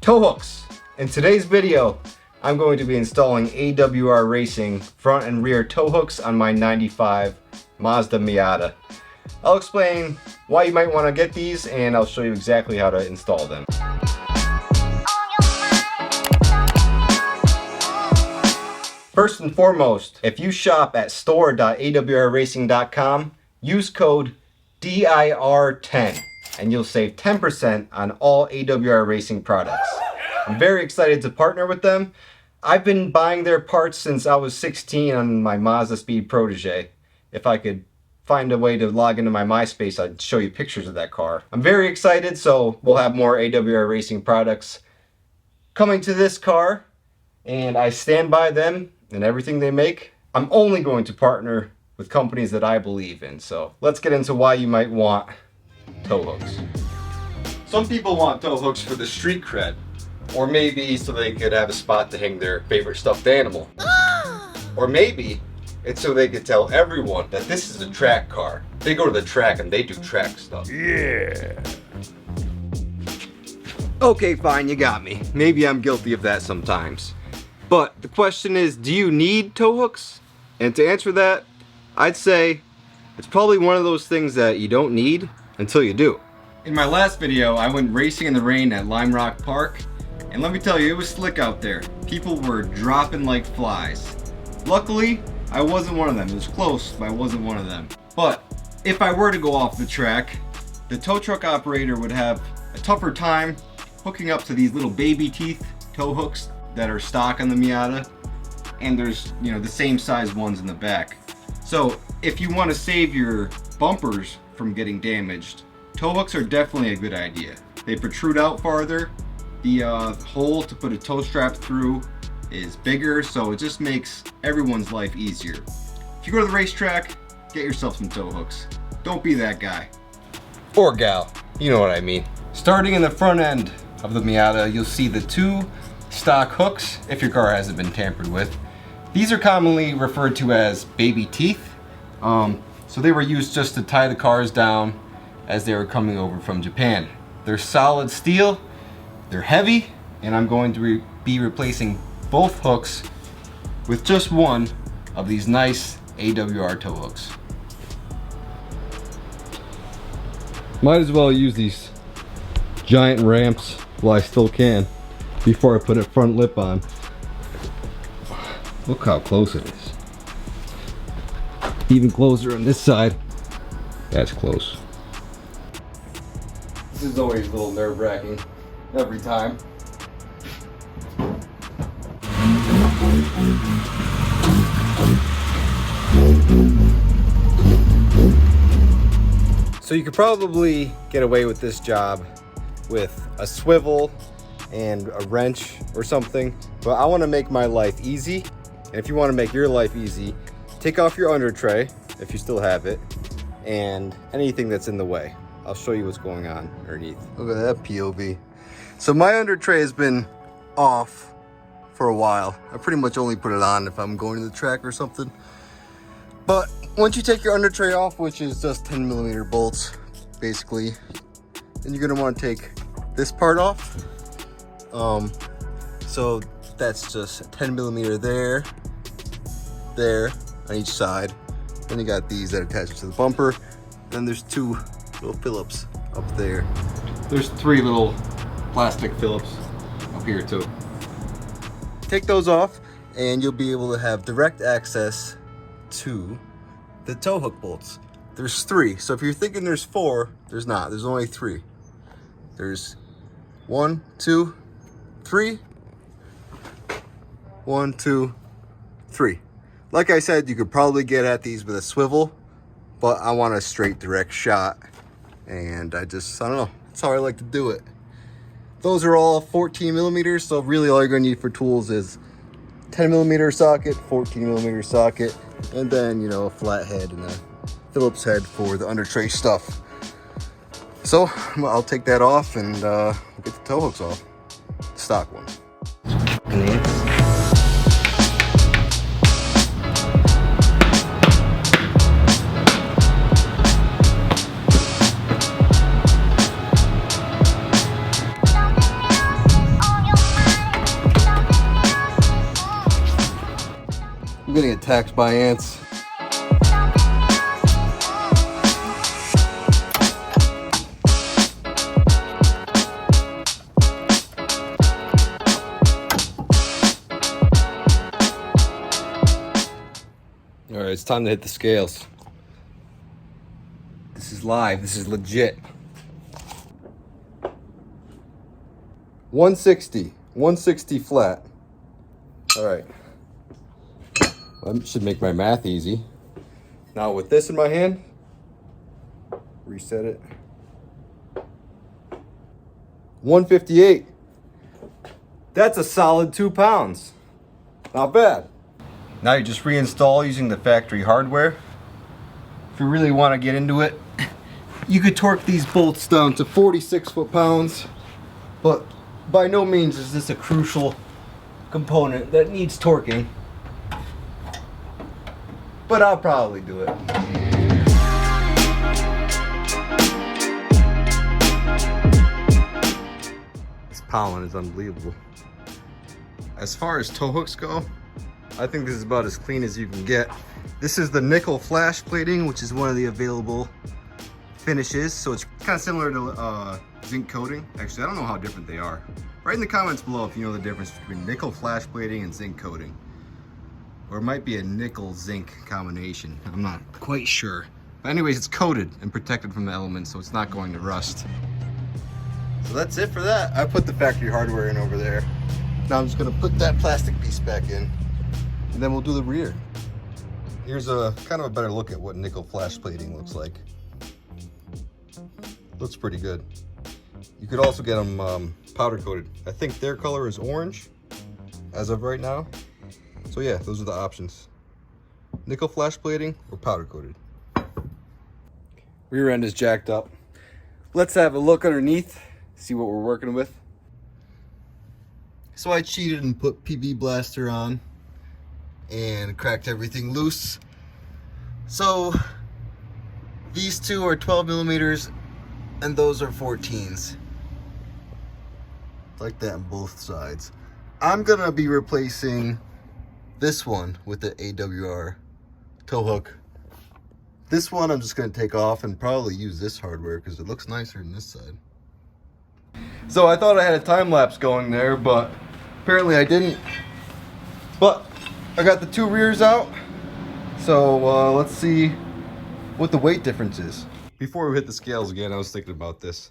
Tow hooks. In today's video, I'm going to be installing AWR Racing front and rear tow hooks on my 95 Mazda Miata. I'll explain why you might want to get these and I'll show you exactly how to install them. First and foremost, if you shop at store.awrracing.com, use code DIR10 and you'll save 10% on all AWR Racing products. I'm very excited to partner with them. I've been buying their parts since I was 16 on my Mazda Speed Protege. If I could find a way to log into my MySpace, I'd show you pictures of that car. I'm very excited, so we'll have more AWR Racing products coming to this car, and I stand by them and everything they make. I'm only going to partner with companies that I believe in, so let's get into why you might want tow hooks. Some people want tow hooks for the street cred, or maybe so they could have a spot to hang their favorite stuffed animal. Or maybe it's so they could tell everyone that this is a track car. They go to the track and they do track stuff. Yeah. Okay, fine, you got me. Maybe I'm guilty of that sometimes. But the question is, do you need tow hooks? And to answer that, I'd say it's probably one of those things that you don't need until you do. In my last video, I went racing in the rain at Lime Rock Park, and let me tell you, it was slick out there. People were dropping like flies. Luckily, I wasn't one of them. It was close, but I wasn't one of them. But if I were to go off the track, the tow truck operator would have a tougher time hooking up to these little baby teeth tow hooks that are stock on the Miata, and there's, you know, the same size ones in the back. So if you want to save your bumpers from getting damaged, tow hooks are definitely a good idea. They protrude out farther. The hole to put a tow strap through is bigger, so it just makes everyone's life easier. If you go to the racetrack, get yourself some tow hooks. Don't be that guy. Or gal, you know what I mean. Starting in the front end of the Miata, you'll see the two stock hooks, if your car hasn't been tampered with. These are commonly referred to as baby teeth. So they were used just to tie the cars down as they were coming over from Japan. They're solid steel, they're heavy, and I'm going to be replacing both hooks with just one of these nice AWR tow hooks. Might as well use these giant ramps while I still can before I put a front lip on. Look how close it is. Even closer on this side. That's close. This is always a little nerve-wracking every time. So you could probably get away with this job with a swivel and a wrench or something, but I want to make my life easy. And if you want to make your life easy, take off your under tray if you still have it and anything that's in the way. I'll show you what's going on underneath. Look at that POV. So my under tray has been off for a while. I pretty much only put it on if I'm going to the track or something. But once you take your under tray off, which is just 10mm bolts, basically, then you're gonna want to take this part off. So that's just 10mm there on each side. Then you got these that attach to the bumper. Then there's two little Phillips up there. There's three little plastic Phillips up here too. Take those off and you'll be able to have direct access to the tow hook bolts. There's three, so if you're thinking there's four, there's not. There's only three. There's 1, 2, 3. 1, 2, 3. Like I said, you could probably get at these with a swivel, but I want a straight direct shot, and I don't know, that's how I like to do it. Those are all 14mm, so really all you're gonna need for tools is 10mm socket, 14mm socket, and then, you know, a flat head and a Phillips head for the under tray stuff. So I'll take that off and we'll get the tow hooks off. Stock one. attacked by ants. All right, it's time to hit the scales. This is live, this is legit. 160 flat. All right. That should make my math easy. Now with this in my hand, reset it. 158. That's a solid 2 pounds. Not bad. Now you just reinstall using the factory hardware. If you really want to get into it, you could torque these bolts down to 46 foot-pounds, but by no means is this a crucial component that needs torquing. But I'll probably do it. This pollen is unbelievable. As far as tow hooks go, I think this is about as clean as you can get. This is the nickel flash plating, which is one of the available finishes. So it's kind of similar to zinc coating. Actually, I don't know how different they are. Write in the comments below if you know the difference between nickel flash plating and zinc coating. Or it might be a nickel zinc combination. I'm not quite sure. But anyways, it's coated and protected from the elements, so it's not going to rust. So that's it for that. I put the factory hardware in over there. Now I'm just gonna put that plastic piece back in, and then we'll do the rear. Here's a kind of a better look at what nickel flash plating looks like. Looks pretty good. You could also get them powder coated. I think their color is orange as of right now. So yeah, those are the options. Nickel flash plating or powder coated. Rear end is jacked up. Let's have a look underneath, see what we're working with. So I cheated and put PB Blaster on and cracked everything loose. So these two are 12 millimeters and those are 14s. Like that on both sides. I'm gonna be replacing this one with the AWR tow hook. This one I'm just gonna take off and probably use this hardware because it looks nicer than this side. So I thought I had a time lapse going there, but apparently I didn't. But I got the two rears out, so let's see what the weight difference is. Before we hit the scales again, I was thinking about this,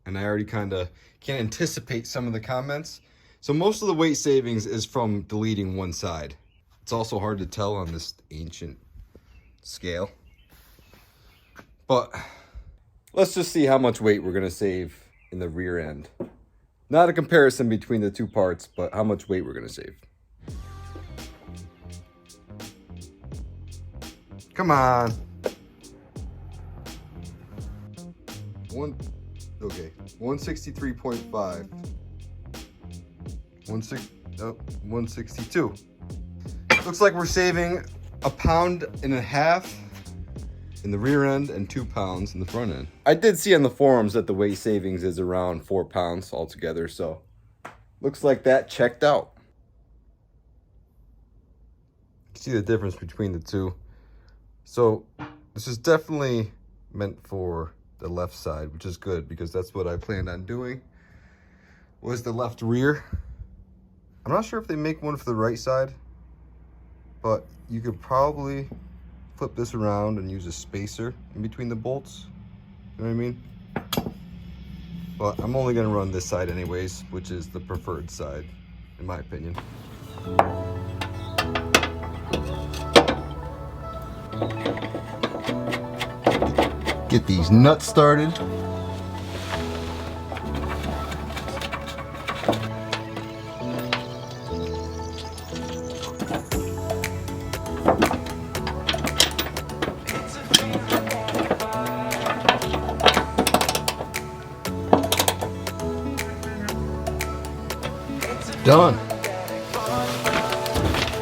and I already kind of can anticipate some of the comments. So most of the weight savings is from deleting one side. It's also hard to tell on this ancient scale. But let's just see how much weight we're gonna save in the rear end. Not a comparison between the two parts, but how much weight we're gonna save. Come on. 163.5. 162. Looks like we're saving 1.5 pounds in the rear end and 2 pounds in the front end. I did see on the forums that the weight savings is around 4 pounds altogether, so looks like that checked out. You see the difference between the two. So this is definitely meant for the left side, which is good because that's what I planned on doing, was the left rear. I'm not sure if they make one for the right side, but you could probably flip this around and use a spacer in between the bolts. You know what I mean? But I'm only gonna run this side anyways, which is the preferred side, in my opinion. Get these nuts started. Done.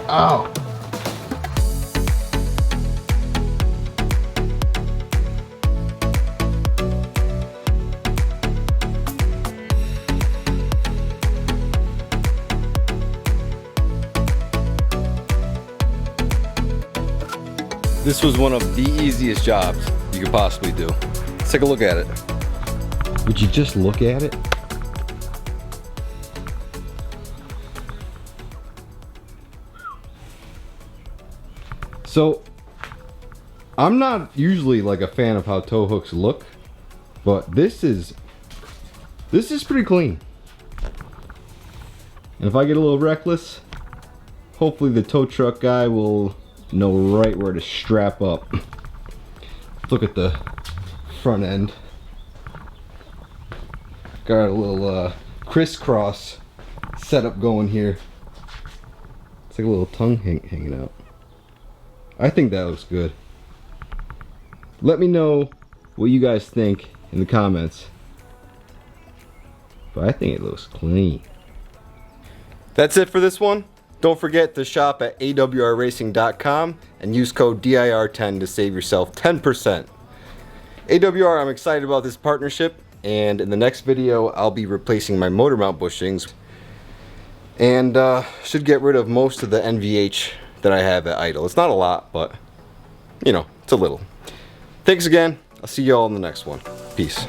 Ow. This was one of the easiest jobs you could possibly do. Let's take a look at it. Would you just look at it? So, I'm not usually like a fan of how tow hooks look, but this is pretty clean. And if I get a little reckless, hopefully the tow truck guy will know right where to strap up. Look at the front end. Got a little crisscross setup going here. It's like a little tongue hanging out. I think that looks good. Let me know what you guys think in the comments. But I think it looks clean. That's it for this one. Don't forget to shop at awrracing.com and use code DIR10 to save yourself 10%. AWR, I'm excited about this partnership, and in the next video I'll be replacing my motor mount bushings and should get rid of most of the NVH that I have at idle. It's not a lot, but you know, it's a little. Thanks again. I'll see you all in the next one. Peace.